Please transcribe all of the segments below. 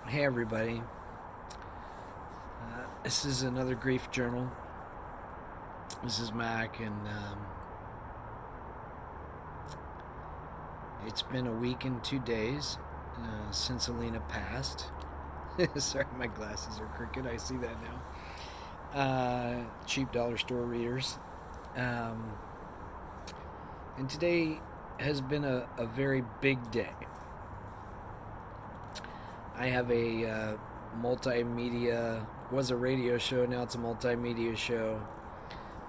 Hey everybody, this is another grief journal. This is Mac, and it's been a week and 2 days since Alina passed. Sorry, my glasses are crooked. I see that now. Cheap dollar store readers. Um, and today has been a very big day. I have a multimedia, was a radio show, now it's a multimedia show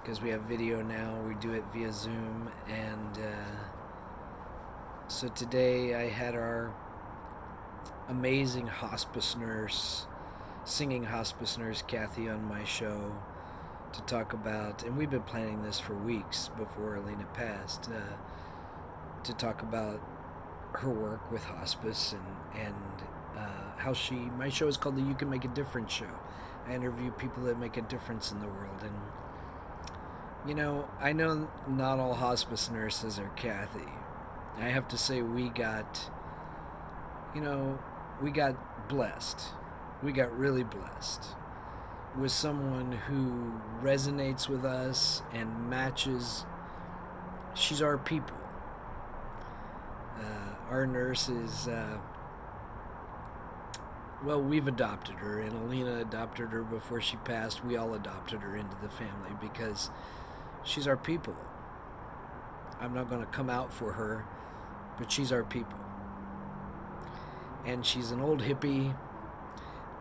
because we have video now. We do it via Zoom. And so today I had our amazing hospice nurse, singing hospice nurse Kathy, on my show to talk about, and we've been planning this for weeks before Alina passed, to talk about her work with hospice and how my show is called the You Can Make a Difference Show. I interview people that make a difference in the world. And I know not all hospice nurses are Kathy. I have to say we got blessed. We got really blessed with someone who resonates with us and matches. She's our people. Our nurse is, we've adopted her, and Alina adopted her before she passed. We all adopted her into the family because she's our people. I'm not going to come out for her, but she's our people. And she's an old hippie,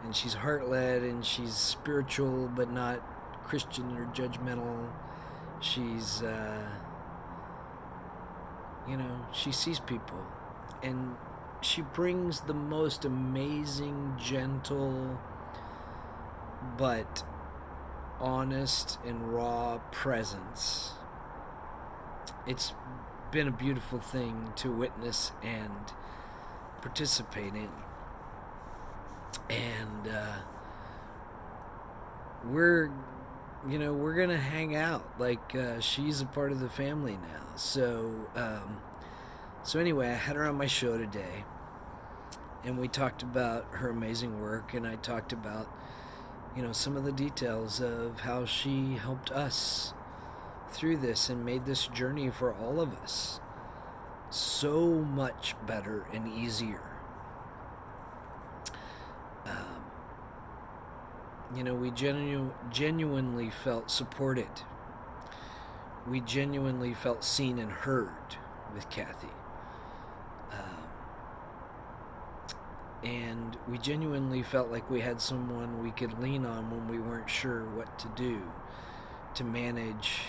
and she's heart-led, and she's spiritual but not Christian or judgmental. She's, she sees people, and she brings the most amazing, gentle, but honest and raw presence. It's been a beautiful thing to witness and participate in. And we're gonna hang out like she's a part of the family now. So anyway, I had her on my show today, and we talked about her amazing work, and I talked about some of the details of how she helped us through this and made this journey for all of us so much better and easier. We genuinely felt supported. We genuinely felt seen and heard with Kathy. And we genuinely felt like we had someone we could lean on when we weren't sure what to do to manage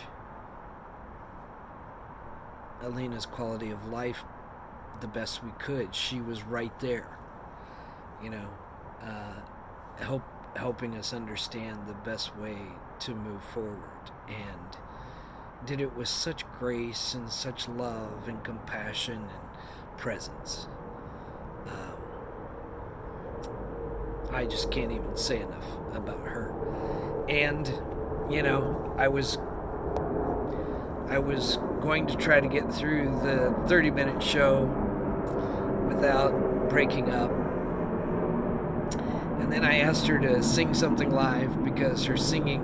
Alina's quality of life the best we could. She was right there, helping us understand the best way to move forward, and did it with such grace and such love and compassion and presence. I just can't even say enough about her. And I was going to try to get through the 30-minute show without breaking up. And then I asked her to sing something live because her singing,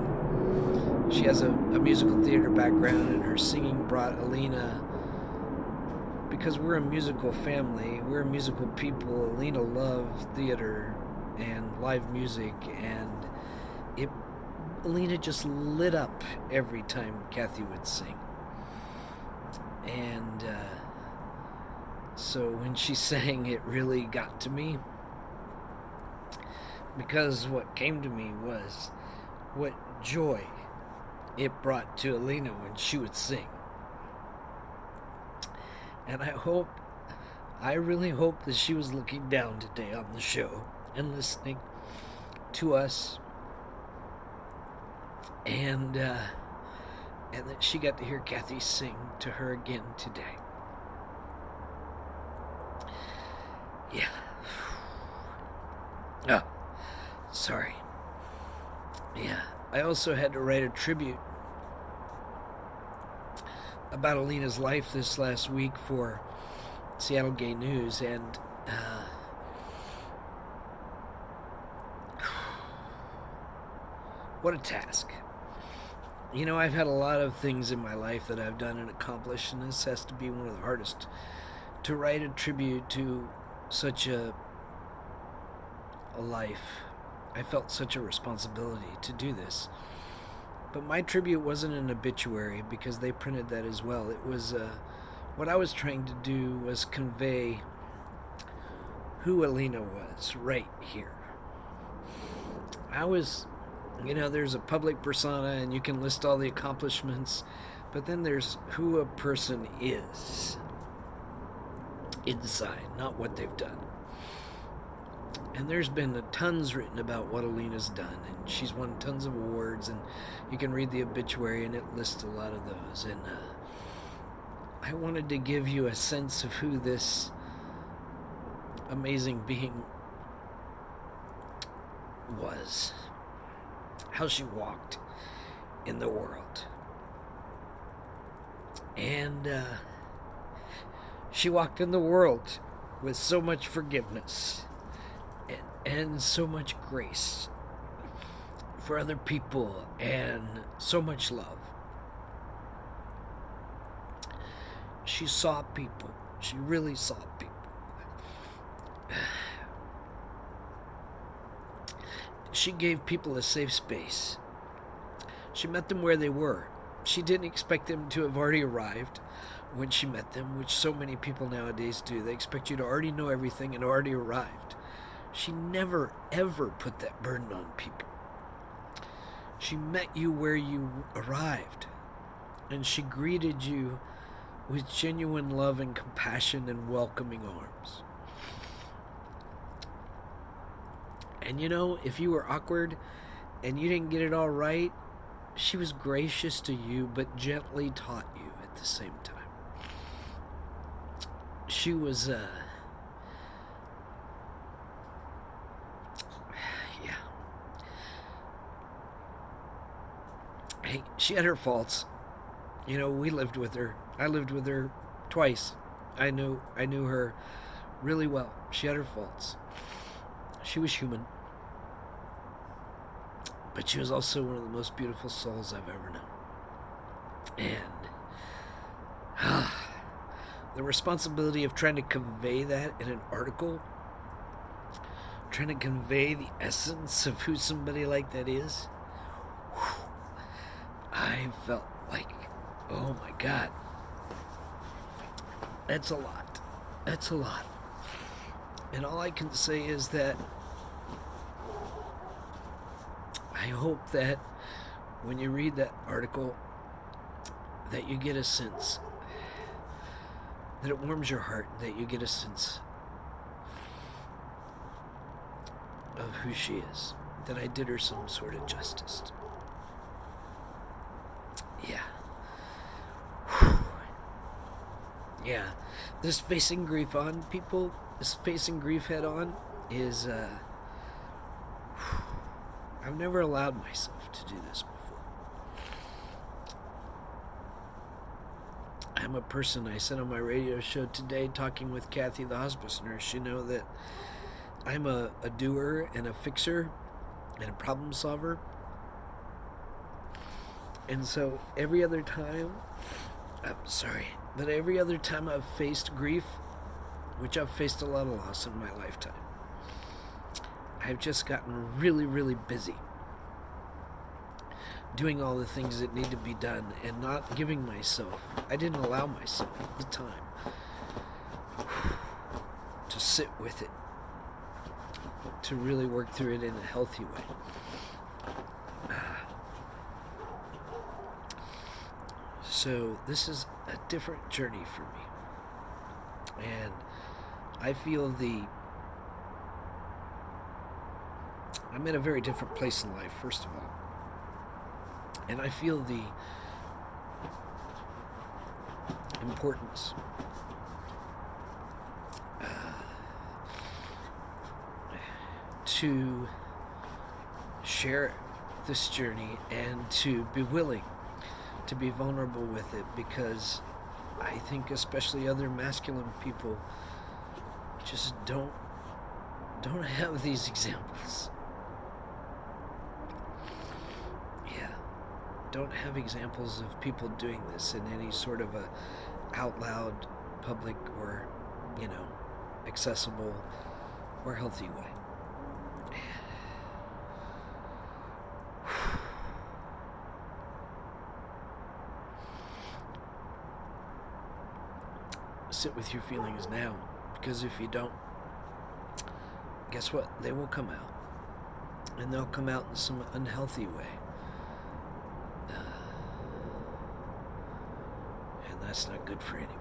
she has a musical theater background, and her singing brought Alina, because we're a musical family, we're a musical people. Alina loved theater and live music, and Alina just lit up every time Kathy would sing. And so when she sang, it really got to me, because what came to me was what joy it brought to Alina when she would sing. And I really hope that she was looking down today on the show and listening to us, and that she got to hear Kathy sing to her again today. Yeah. Oh, sorry. Yeah. I also had to write a tribute about Alina's life this last week for Seattle Gay News, and What a task. You know, I've had a lot of things in my life that I've done and accomplished, and this has to be one of the hardest. To write a tribute to such a life. I felt such a responsibility to do this. But my tribute wasn't an obituary because they printed that as well. It was what I was trying to do was convey who Alina was right here. I was, there's a public persona and you can list all the accomplishments, but then there's who a person is inside, not what they've done. And there's been tons written about what Alina's done, and she's won tons of awards, and you can read the obituary and it lists a lot of those. And I wanted to give you a sense of who this amazing being was, how she walked in the world. And she walked in the world with so much forgiveness and so much grace for other people and so much love. She saw people. She really saw people. She gave people a safe space. She met them where they were. She didn't expect them to have already arrived when she met them, which so many people nowadays do. They expect you to already know everything and already arrived. She never, ever put that burden on people. She met you where you arrived, and she greeted you with genuine love and compassion and welcoming arms. And if you were awkward and you didn't get it all right, she was gracious to you, but gently taught you at the same time. She was, Hey, she had her faults. We lived with her. I lived with her twice. I knew her really well. She had her faults. She was human. But she was also one of the most beautiful souls I've ever known. And the responsibility of trying to convey that in an article, trying to convey the essence of who somebody like that is, I felt like, oh my God, that's a lot. That's a lot. And all I can say is that I hope that when you read that article, that you get a sense, that it warms your heart, that you get a sense of who she is, that I did her some sort of justice. Yeah. Whew. Yeah. This facing grief on, people, this facing grief head on is, I've never allowed myself to do this before. I'm a person, I said on my radio show today, talking with Kathy, the hospice nurse, that I'm a doer and a fixer and a problem solver. And so every other time I've faced grief, which I've faced a lot of loss in my lifetime, I've just gotten really, really busy doing all the things that need to be done and not giving myself, I didn't allow myself the time to sit with it, to really work through it in a healthy way. So this is a different journey for me. And I feel I'm in a very different place in life, first of all. And I feel the importance to share this journey and to be willing to be vulnerable with it, because I think especially other masculine people just don't have these examples. don't have examples of people doing this in any sort of a out loud, public, or, you know, accessible or healthy way. Sit with your feelings now, because if you don't, guess what? They will come out. And they'll come out in some unhealthy way. And that's not good for anybody.